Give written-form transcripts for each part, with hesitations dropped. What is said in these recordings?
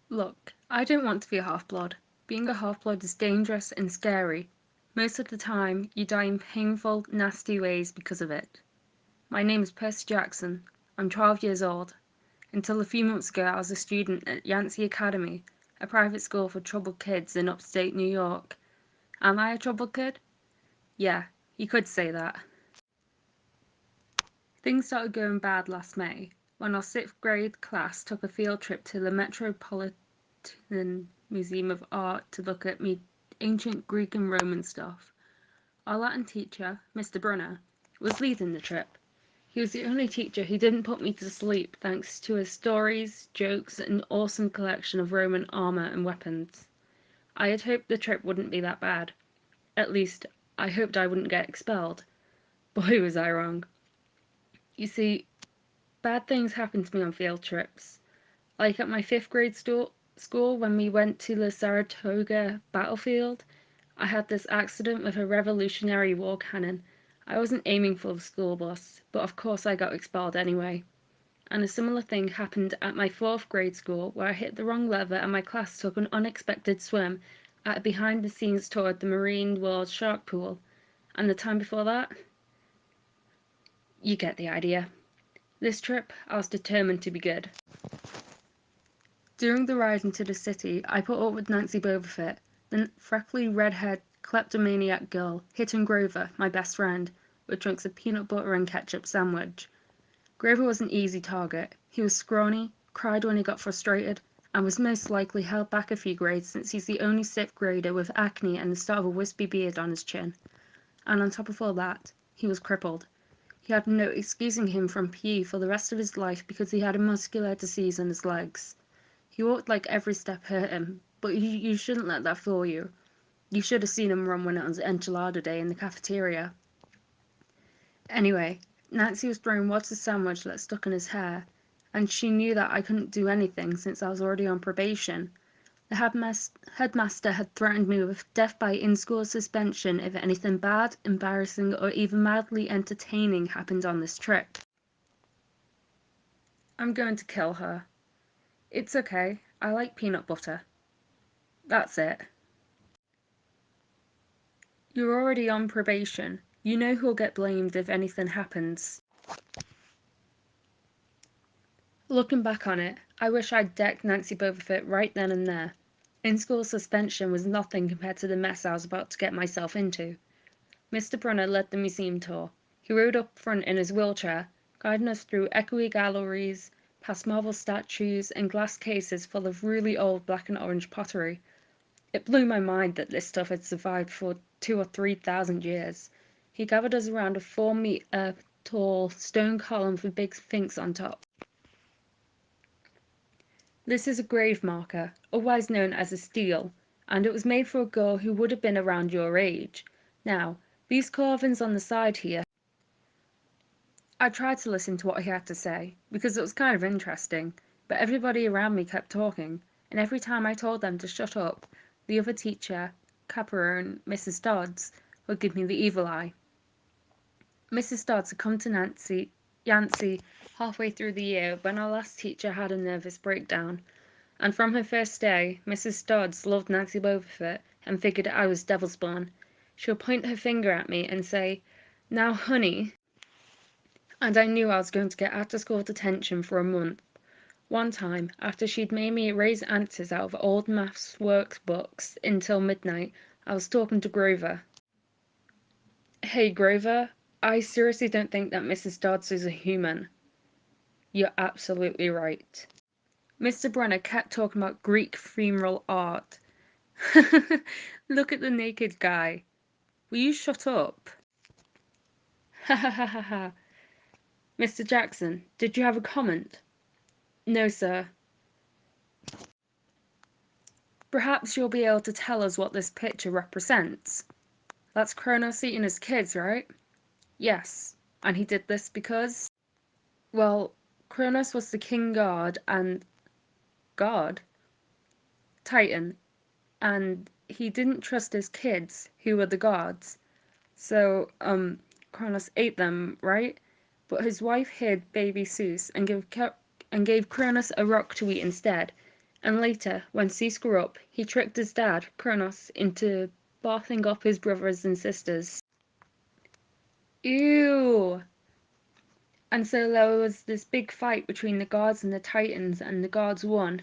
Look, I don't want to be a half-blood. Being a half-blood is dangerous and scary. Most of the time, you die in painful, nasty ways because of it. My name is Percy Jackson. I'm 12 years old. Until a few months ago, I was a student at Yancey Academy, a private school for troubled kids in upstate New York. Am I a troubled kid? Yeah, you could say that. Things started going bad last May when our 6th grade class took a field trip to the Metropolitan Museum of Art to look at ancient Greek and Roman stuff. Our Latin teacher, Mr. Brunner, was leading the trip. He was the only teacher who didn't put me to sleep thanks to his stories, jokes, and awesome collection of Roman armor and weapons. I had hoped the trip wouldn't be that bad. At least, I hoped I wouldn't get expelled. Boy, was I wrong. You see, bad things happen to me on field trips. Like at my 5th grade school when we went to the Saratoga battlefield, I had this accident with a Revolutionary War cannon. I wasn't aiming for the school bus, but of course I got expelled anyway. And a similar thing happened at my 4th grade school where I hit the wrong lever and my class took an unexpected swim at a behind the scenes tour at the Marine World Shark Pool. And the time before that? You get the idea. This trip, I was determined to be good. During the ride into the city, I put up with Nancy Boverfit, the freckly red-haired kleptomaniac girl, hitting Grover, my best friend, with chunks of peanut butter and ketchup sandwich. Grover was an easy target. He was scrawny, cried when he got frustrated, and was most likely held back a few grades since he's the only 6th grader with acne and the start of a wispy beard on his chin. And on top of all that, he was crippled. He had no excusing him from PE for the rest of his life because he had a muscular disease in his legs. He walked like every step hurt him, but you shouldn't let that fool you. You should have seen him run when it was enchilada day in the cafeteria. Anyway, Nancy was throwing what's a sandwich that stuck in his hair, and she knew that I couldn't do anything since I was already on probation. The headmaster had threatened me with death by in-school suspension if anything bad, embarrassing, or even mildly entertaining happened on this trip. I'm going to kill her. It's okay, I like peanut butter. That's it. You're already on probation. You know who'll get blamed if anything happens. Looking back on it, I wish I'd decked Nancy Boverfit right then and there. In-school suspension was nothing compared to the mess I was about to get myself into. Mr. Brunner led the museum tour. He rode up front in his wheelchair, guiding us through echoey galleries, past marble statues and glass cases full of really old black and orange pottery. It blew my mind that this stuff had survived for 2 or 3 thousand years. He gathered us around a 4-meter tall stone column with a big sphinx on top. This is a grave marker, otherwise known as a stele, and it was made for a girl who would have been around your age. Now, these carvings on the side here, I tried to listen to what he had to say, because it was kind of interesting, but everybody around me kept talking, and every time I told them to shut up, the other teacher, chaperone, Mrs. Dodds, would give me the evil eye. Mrs. Dodds had come to Yancey halfway through the year when our last teacher had a nervous breakdown, and from her first day, Mrs. Dodds loved Nancy Boverfit and figured I was devil spawn. She'll point her finger at me and say, "Now, honey," and I knew I was going to get after-school detention for a month. One time, after she'd made me erase answers out of old maths workbooks until midnight, I was talking to Grover. "Hey, Grover, I seriously don't think that Mrs. Dodds is a human." "You're absolutely right." Mr. Brenner kept talking about Greek funeral art. "Look at the naked guy. Will you shut up?" Ha ha ha ha ha. "Mr. Jackson, did you have a comment?" "No, sir." "Perhaps you'll be able to tell us what this picture represents." "That's Kronos eating his kids, right?" "Yes. And he did this because—" "Well, Kronos was the king god and—" "God?" "Titan. And he didn't trust his kids, who were the gods. So, Kronos ate them, right? But his wife hid baby Zeus and gave Kronos a rock to eat instead. And later, when Cease grew up, he tricked his dad, Kronos, into bathing up his brothers and sisters. Ew! And so there was this big fight between the guards and the Titans, and the guards won.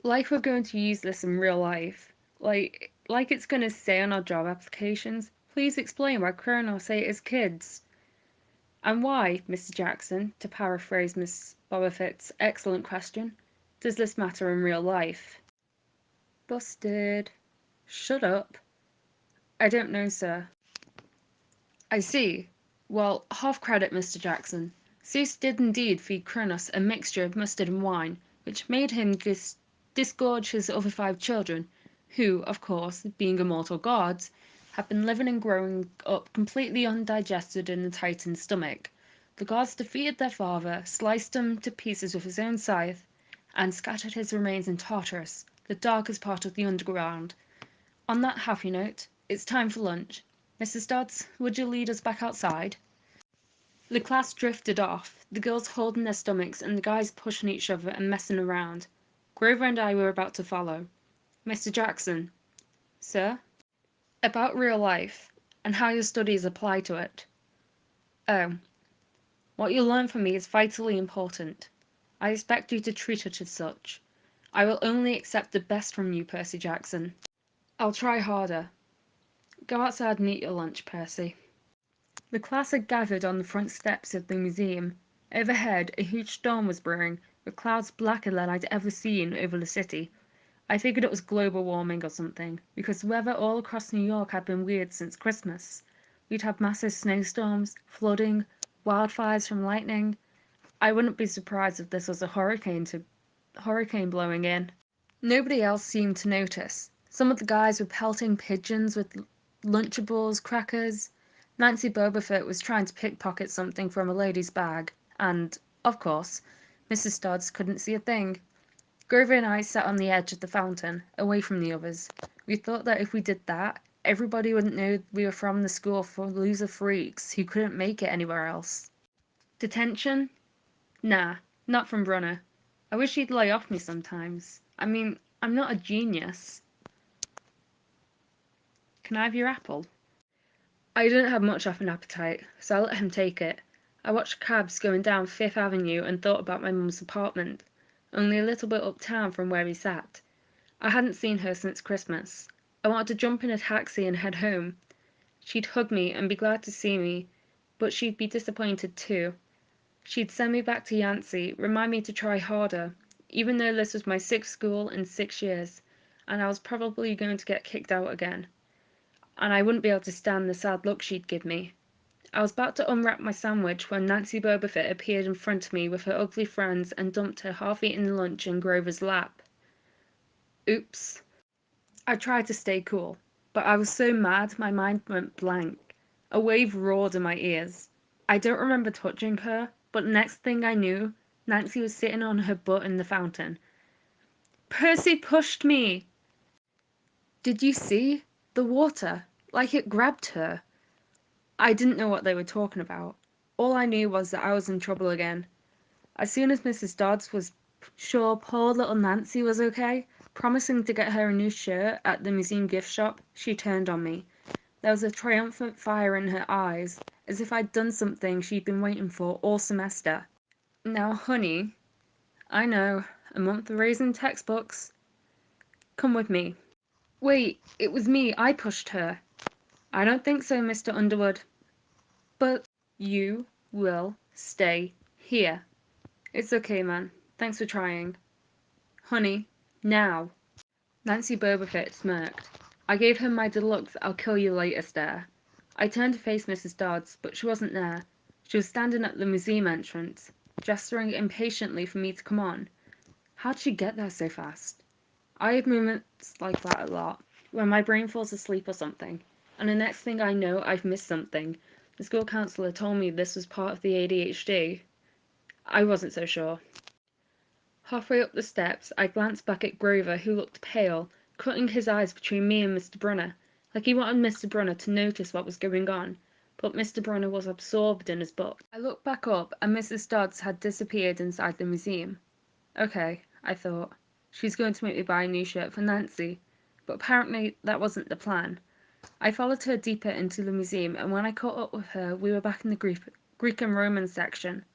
Like we're going to use this in real life. Like it's going to say on our job applications, please explain why Kronos ate his kids. And why, Mr. Jackson, to paraphrase Miss Boba Fett's excellent question, does this matter in real life? Busted. Shut up. I don't know, sir. I see. Well, half credit, Mr. Jackson. Zeus did indeed feed Kronos a mixture of mustard and wine, which made him disgorge his other 5 children, who, of course, being immortal gods, have been living and growing up completely undigested in the Titan's stomach. The gods defeated their father, sliced him to pieces with his own scythe, and scattered his remains in Tartarus, the darkest part of the underground. On that happy note, it's time for lunch. Mrs. Dodds, would you lead us back outside? The class drifted off, the girls holding their stomachs and the guys pushing each other and messing around. Grover and I were about to follow. Mr. Jackson. Sir? About real life, and how your studies apply to it. Oh, what you learn from me is vitally important. I expect you to treat it as such. I will only accept the best from you, Percy Jackson. I'll try harder. Go outside and eat your lunch, Percy. The class had gathered on the front steps of the museum. Overhead, a huge storm was brewing, with clouds blacker than I'd ever seen over the city. I figured it was global warming or something, because the weather all across New York had been weird since Christmas. We'd had massive snowstorms, flooding, wildfires from lightning. I wouldn't be surprised if this was a hurricane blowing in. Nobody else seemed to notice. Some of the guys were pelting pigeons with Lunchables, crackers. Nancy Boberfett was trying to pickpocket something from a lady's bag, and, of course, Mrs. Dodds couldn't see a thing. Grover and I sat on the edge of the fountain, away from the others. We thought that if we did that, everybody wouldn't know we were from the school for loser freaks who couldn't make it anywhere else. Detention? Nah, not from Brunner. I wish he'd lay off me sometimes. I mean, I'm not a genius. Can I have your apple? I didn't have much of an appetite, so I let him take it. I watched cabs going down Fifth Avenue and thought about my mum's apartment, only a little bit uptown from where we sat. I hadn't seen her since Christmas. I wanted to jump in a taxi and head home. She'd hug me and be glad to see me, but she'd be disappointed too. She'd send me back to Yancey, remind me to try harder, even though this was my 6th school in 6 years, and I was probably going to get kicked out again. And I wouldn't be able to stand the sad look she'd give me. I was about to unwrap my sandwich when Nancy Boberfett appeared in front of me with her ugly friends and dumped her half-eaten lunch in Grover's lap. Oops. I tried to stay cool, but I was so mad my mind went blank. A wave roared in my ears. I don't remember touching her, but the next thing I knew, Nancy was sitting on her butt in the fountain. Percy pushed me! Did you see? The water. Like it grabbed her. I didn't know what they were talking about. All I knew was that I was in trouble again. As soon as Mrs. Dodds was sure poor little Nancy was okay, promising to get her a new shirt at the museum gift shop, she turned on me. There was a triumphant fire in her eyes, as if I'd done something she'd been waiting for all semester. Now, honey, I know, a month of raising textbooks. Come with me. Wait, it was me, I pushed her. I don't think so, Mr. Underwood. But you will stay here. It's okay, man. Thanks for trying. Honey, now. Nancy Boberfett smirked. I gave her my deluxe I'll kill you later stare. I turned to face Mrs. Dodds, but she wasn't there. She was standing at the museum entrance, gesturing impatiently for me to come on. How'd she get there so fast? I have moments like that a lot, when my brain falls asleep or something, and the next thing I know, I've missed something. The school counselor told me this was part of the ADHD. I wasn't so sure. Halfway up the steps, I glanced back at Grover, who looked pale, cutting his eyes between me and Mr. Brunner, like he wanted Mr. Brunner to notice what was going on, but Mr. Brunner was absorbed in his book. I looked back up, and Mrs. Dodds had disappeared inside the museum. Okay, I thought. She's going to make me buy a new shirt for Nancy. But apparently that wasn't the plan. I followed her deeper into the museum, and when I caught up with her, we were back in the Greek and Roman section.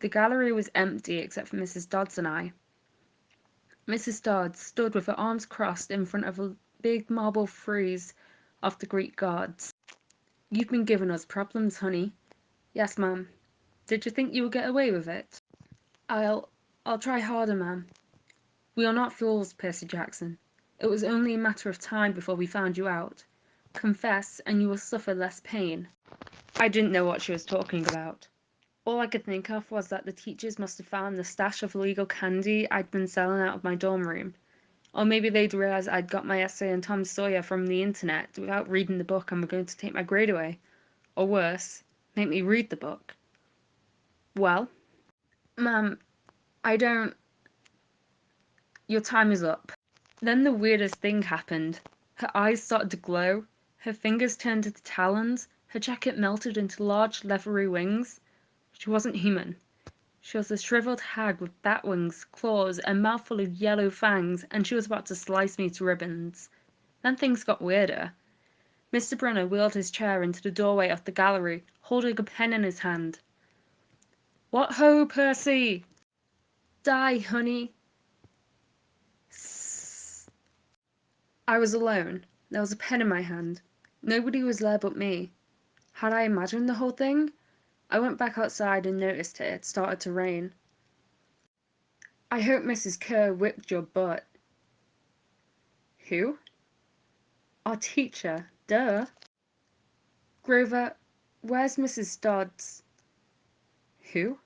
The gallery was empty except for Mrs. Dodds and I. Mrs. Dodds stood with her arms crossed in front of a big marble frieze of the Greek gods. "You've been giving us problems, honey." "Yes, ma'am." "Did you think you would get away with it?" I'll try harder, ma'am." "We are not fools, Percy Jackson. It was only a matter of time before we found you out. Confess, and you will suffer less pain." I didn't know what she was talking about. All I could think of was that the teachers must have found the stash of illegal candy I'd been selling out of my dorm room. Or maybe they'd realized I'd got my essay on Tom Sawyer from the internet without reading the book and were going to take my grade away. Or worse, make me read the book. "Well?" "Ma'am, I don't. Your time is up." Then the weirdest thing happened. Her eyes started to glow, her fingers turned into talons, her jacket melted into large leathery wings. She wasn't human. She was a shriveled hag with bat wings, claws, and mouthful of yellow fangs, and she was about to slice me to ribbons. Then things got weirder. Mr. Brunner wheeled his chair into the doorway of the gallery, holding a pen in his hand. "What ho, Percy!" "Die, honey." Sss. I was alone. There was a pen in my hand. Nobody was there but me. Had I imagined the whole thing? I went back outside and noticed it had started to rain. "I hope Mrs. Kerr whipped your butt." "Who?" "Our teacher. Duh." "Grover, where's Mrs. Dodds?" "Who?"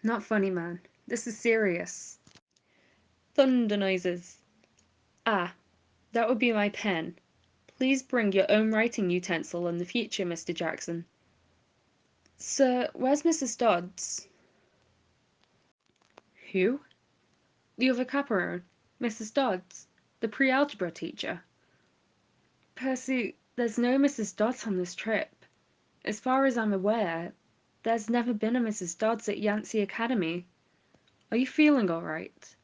"Not funny, man. This is serious." Thunder noises. "Ah, that would be my pen. Please bring your own writing utensil in the future, Mr. Jackson." "Sir, where's Mrs. Dodds?" "Who?" "The other chaperone. Mrs. Dodds. The pre-algebra teacher." "Percy, there's no Mrs. Dodds on this trip. As far as I'm aware, there's never been a Mrs. Dodds at Yancey Academy. Are you feeling all right?"